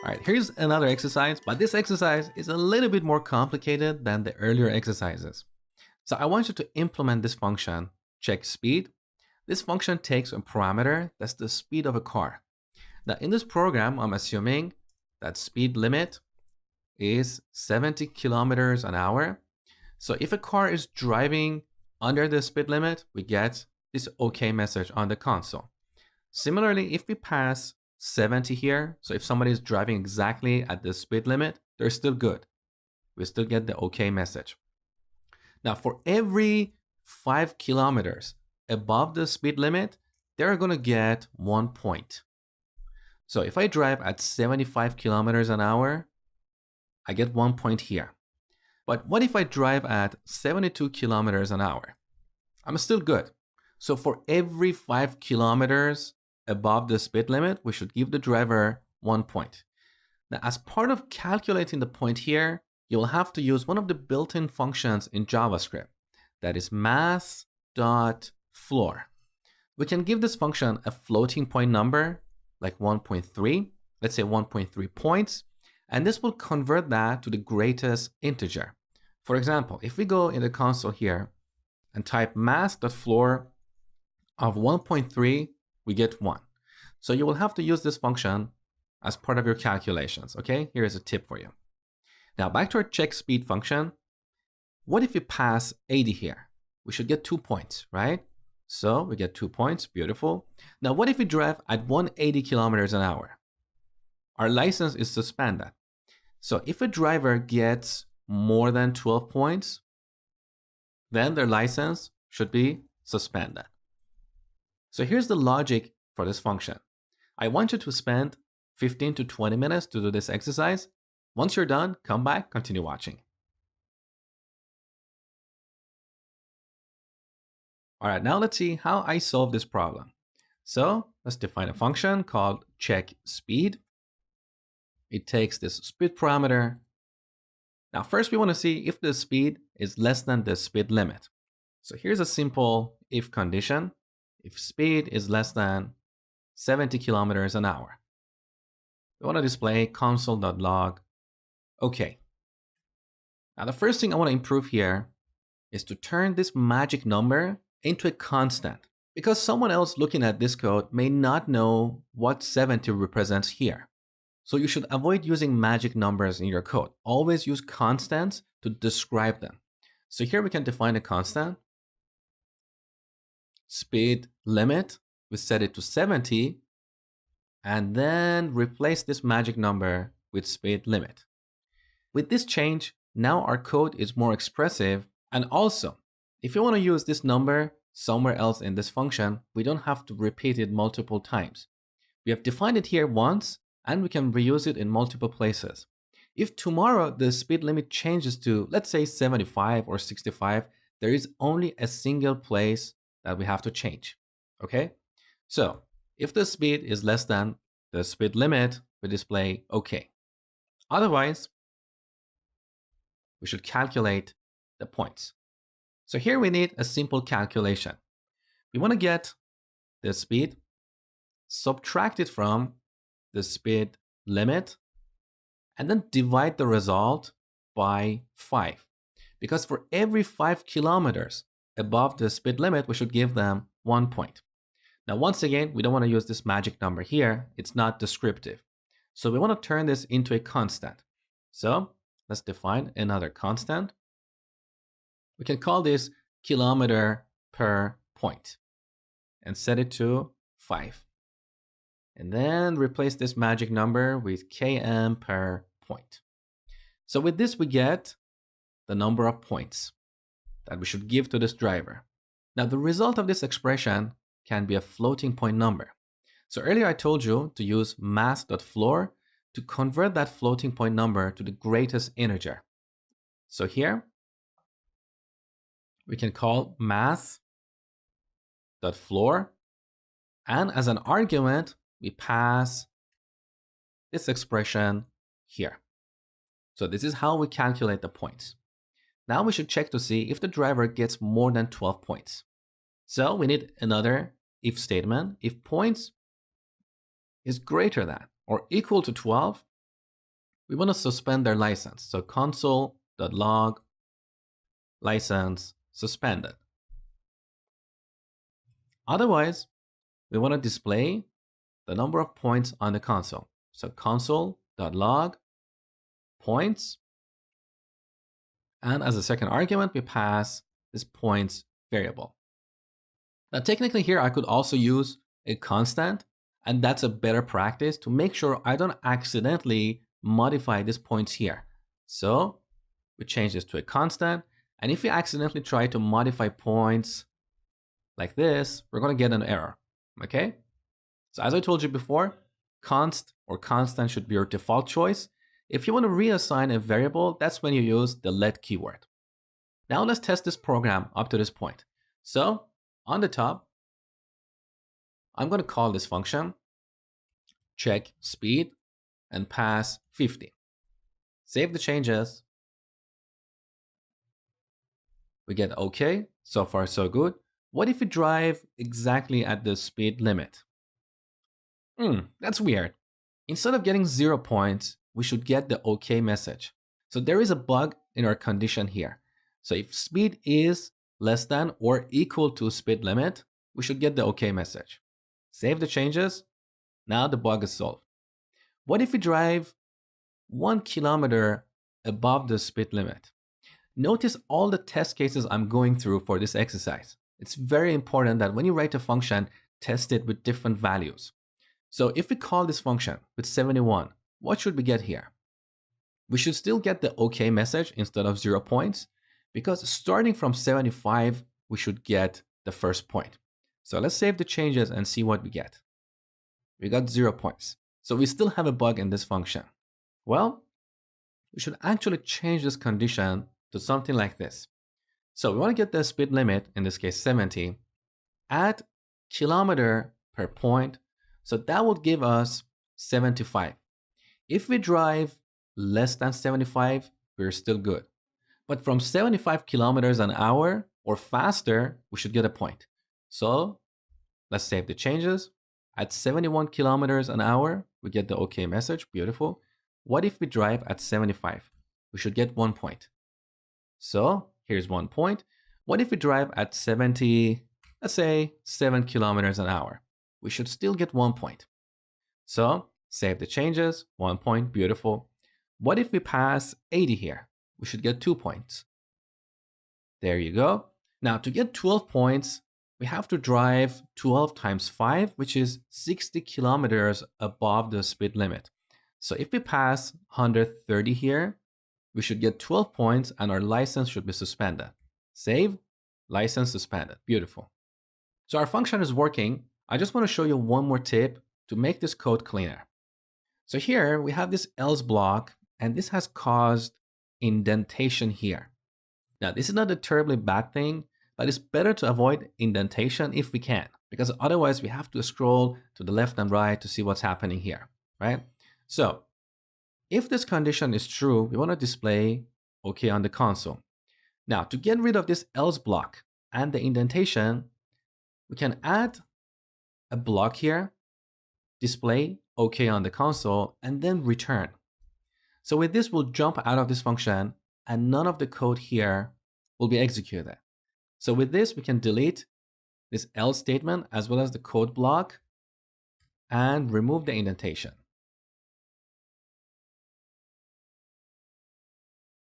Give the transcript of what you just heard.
All right, here's another exercise, but this exercise is a little bit more complicated than the earlier exercises. So I want you to implement this function, check speed. This function takes a parameter that's the speed of a car. Now in this program, I'm assuming that speed limit is 70 kilometers an hour. So if a car is driving under the speed limit, we get this OK message on the console. Similarly, if we pass 70 here, so if somebody is driving exactly at the speed limit, they're still good. We still get the OK message. Now for every 5 kilometers above the speed limit, they're going to get 1 point. So if I drive at 75 kilometers an hour, I get 1 point here. But what if I drive at 72 kilometers an hour? I'm still good. So for every 5 kilometers above the speed limit, we should give the driver 1 point. Now, as part of calculating the point here, you'll have to use one of the built-in functions in JavaScript. That is mass.floor. We can give this function a floating point number, like 1.3. Let's say 1.3 points. And this will convert that to the greatest integer. For example, if we go in the console here and type mass.floor of 1.3, we get 1. So you will have to use this function as part of your calculations, okay? Here is a tip for you. Now back to our check speed function. What if we pass 80 here? We should get 2 points, right? So we get 2 points, beautiful. Now what if we drive at 180 kilometers an hour? Our license is suspended. So if a driver gets more than 12 points, then their license should be suspended. So here's the logic for this function. I want you to spend 15 to 20 minutes to do this exercise. Once you're done, come back, continue watching. All right, now let's see how I solve this problem. So let's define a function called check speed. It takes this speed parameter. Now first we want to see if the speed is less than the speed limit. So here's a simple if condition. If speed is less than 70 kilometers an hour. We want to display console.log. Okay. Now the first thing I want to improve here is to turn this magic number into a constant, because someone else looking at this code may not know what 70 represents here. So you should avoid using magic numbers in your code. Always use constants to describe them. So here we can define a constant. Speed limit, we set it to 70, and then replace this magic number with speed limit. With this change, now our code is more expressive, and also, if you want to use this number somewhere else in this function, we don't have to repeat it multiple times. We have defined it here once, and we can reuse it in multiple places. If tomorrow the speed limit changes to, let's say 75 or 65, there is only a single place that we have to change, okay? So if the speed is less than the speed limit, we display OK. Otherwise, we should calculate the points. So here we need a simple calculation. We want to get the speed, subtract it from the speed limit, and then divide the result by 5. Because for every 5 kilometers above the speed limit, we should give them 1 point. Now, once again, we don't want to use this magic number here. It's not descriptive. So we want to turn this into a constant. So let's define another constant. We can call this kilometer per point and set it to 5. And then replace this magic number with km per point. So with this, we get the number of points that we should give to this driver. Now, the result of this expression can be a floating point number. So earlier I told you to use mass.floor to convert that floating point number to the greatest integer. So here, we can call mass.floor, and as an argument, we pass this expression here. So this is how we calculate the points. Now we should check to see if the driver gets more than 12 points. So we need another if statement. If points is greater than or equal to 12, we want to suspend their license. So console.log license suspended. Otherwise, we want to display the number of points on the console. So console.log points. And as a second argument, we pass this points variable. Now, technically here, I could also use a constant, and that's a better practice to make sure I don't accidentally modify these points here. So we change this to a constant. And if we accidentally try to modify points like this, we're going to get an error. Okay? So as I told you before, const or constant should be your default choice. If you want to reassign a variable, that's when you use the let keyword. Now let's test this program up to this point. So on the top, I'm going to call this function check speed and pass 50. Save the changes. We get OK. So far, so good. What if we drive exactly at the speed limit? That's weird. Instead of getting 0 points, we should get the OK message. So there is a bug in our condition here. So if speed is less than or equal to speed limit, we should get the OK message. Save the changes. Now the bug is solved. What if we drive 1 kilometer above the speed limit? Notice all the test cases I'm going through for this exercise. It's very important that when you write a function, test it with different values. So if we call this function with 71, what should we get here? We should still get the OK message instead of 0 points, because starting from 75, we should get the first point. So let's save the changes and see what we get. We got 0 points. So we still have a bug in this function. Well, we should actually change this condition to something like this. So we want to get the speed limit, in this case 70, at kilometer per point. So that will give us 75. If we drive less than 75, we're still good. But from 75 kilometers an hour or faster, we should get a point. So let's save the changes. At 71 kilometers an hour, we get the OK message. Beautiful. What if we drive at 75? We should get 1 point. So here's 1 point. What if we drive at 70, let's say 7 kilometers an hour? We should still get 1 point. So save the changes, 1 point, beautiful. What if we pass 80 here? We should get 2 points. There you go. Now to get 12 points, we have to drive 12 times 5, which is 60 kilometers above the speed limit. So if we pass 130 here, we should get 12 points and our license should be suspended. Save, license suspended. Beautiful. So our function is working. I just want to show you one more tip to make this code cleaner. So here we have this else block, and this has caused indentation here. Now, this is not a terribly bad thing, but it's better to avoid indentation if we can, because otherwise we have to scroll to the left and right to see what's happening here, right? So if this condition is true, we want to display OK on the console. Now, to get rid of this else block and the indentation, we can add a block here, display OK on the console, and then return. So with this, we'll jump out of this function and none of the code here will be executed. So with this, we can delete this else statement as well as the code block and remove the indentation.